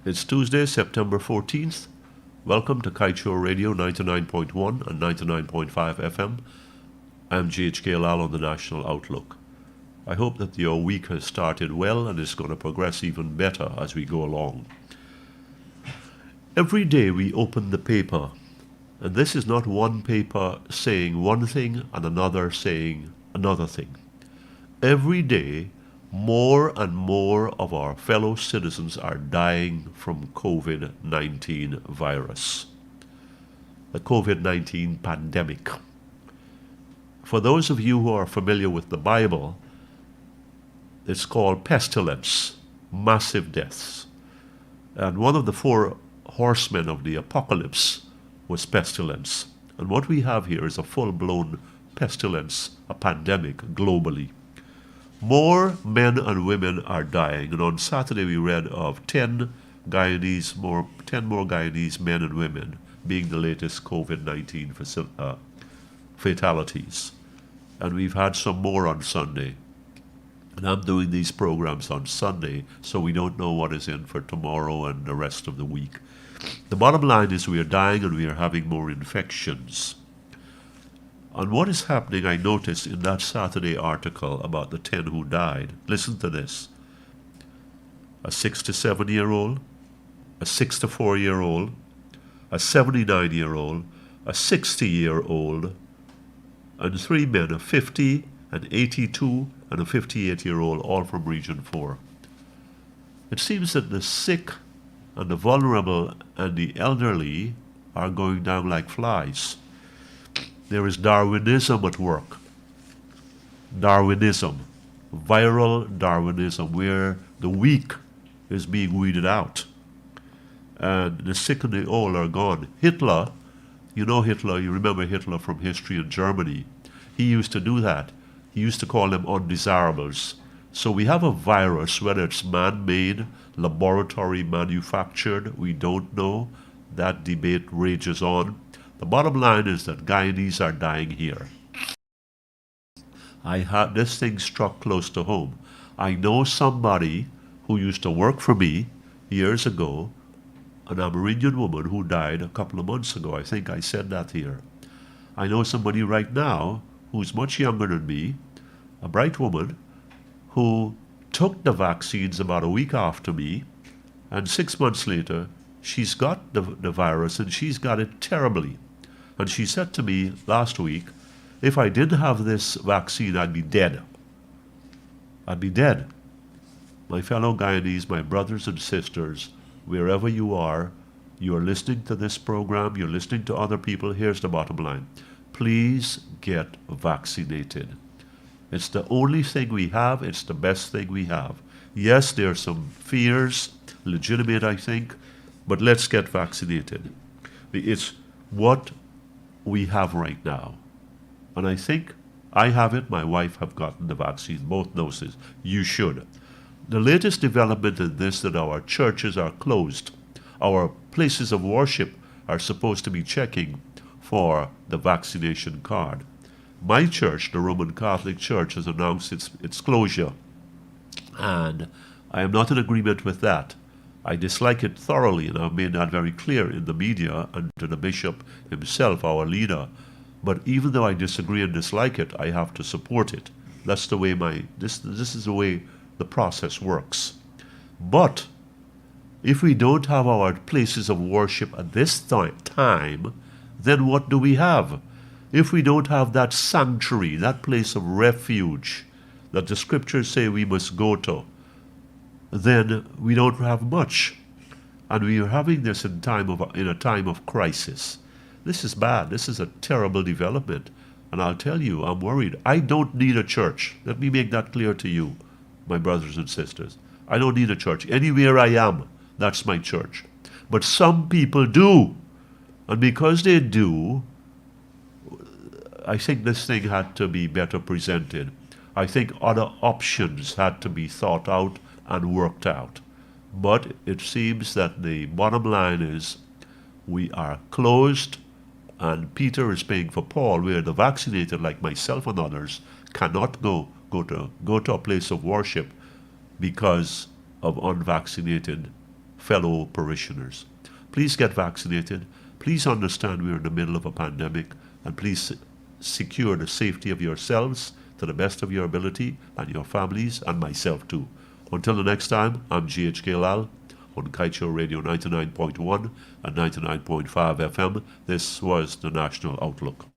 It's Tuesday, September 14th. Welcome to Kaieteur Radio 99.1 and 99.5 FM. I'm GHK Lal on the National Outlook. I hope that your week has started well and is going to progress even better as we go along. Every day we open the paper, and this is not one paper saying one thing and another saying another thing. Every day, more and more of our fellow citizens are dying from COVID-19 virus, the COVID-19 pandemic. For those of you who are familiar with the Bible, it's called pestilence, massive deaths. And one of the four horsemen of the apocalypse was pestilence. And what we have here is a full-blown pestilence, a pandemic globally. More men and women are dying, and on Saturday we read of 10 more Guyanese men and women being the latest COVID-19 fatalities. And we've had some more on Sunday. And I'm doing these programs on Sunday, so we don't know what is in for tomorrow and the rest of the week. The bottom line is we are dying and we are having more infections. And what is happening, I noticed in that Saturday article about the 10 who died. Listen to this. A 67-year-old, a 64-year-old, a 79-year-old, a 60-year-old, and 3 men, a 50, an 82, and a 58-year-old, all from Region 4. It seems that the sick and the vulnerable and the elderly are going down like flies. There is Darwinism at work. Darwinism, viral Darwinism, where the weak is being weeded out. And the sick and the old are gone. Hitler, you know Hitler, you remember Hitler from history in Germany. He used to do that. He used to call them undesirables. So we have a virus, whether it's man-made, laboratory manufactured, we don't know. That debate rages on. The bottom line is that Guyanese are dying here. This thing struck close to home. I know somebody who used to work for me years ago, an Amerindian woman who died a couple of months ago. I think I said that here. I know somebody right now who's much younger than me, a bright woman, who took the vaccines about a week after me, and 6 months later, she's got the virus, and she's got it terribly. And she said to me last week, if I didn't have this vaccine, I'd be dead. I'd be dead. My fellow Guyanese, my brothers and sisters, wherever you are listening to this program, you're listening to other people, here's the bottom line. Please get vaccinated. It's the only thing we have. It's the best thing we have. Yes, there are some fears, legitimate, I think, but let's get vaccinated. It's what we have right now. And I think I have it, my wife have gotten the vaccine, both doses. You should. The latest development in this that our churches are closed. Our places of worship are supposed to be checking for the vaccination card. My church, the Roman Catholic Church, has announced its closure. And I am not in agreement with that. I dislike it thoroughly, and I've made that very clear in the media and to the bishop himself, our leader. But even though I disagree and dislike it, I have to support it. That's the way this is the way the process works. But if we don't have our places of worship at this time, then what do we have? If we don't have that sanctuary, that place of refuge that the scriptures say we must go to, then we don't have much. And we are having this in a time of crisis. This is bad. This is a terrible development. And I'll tell you, I'm worried. I don't need a church. Let me make that clear to you, my brothers and sisters. I don't need a church. Anywhere I am, that's my church. But some people do. And because they do, I think this thing had to be better presented. I think other options had to be thought out and worked out. But it seems that the bottom line is we are closed, and Peter is paying for Paul, where the vaccinated like myself and others cannot go to a place of worship because of unvaccinated fellow parishioners. Please get vaccinated. Please understand we're in the middle of a pandemic, and please secure the safety of yourselves to the best of your ability, and your families, and myself too. Until the next time, I'm GHK Lal on Kaieteur Radio 99.1 and 99.5 FM. This was the National Outlook.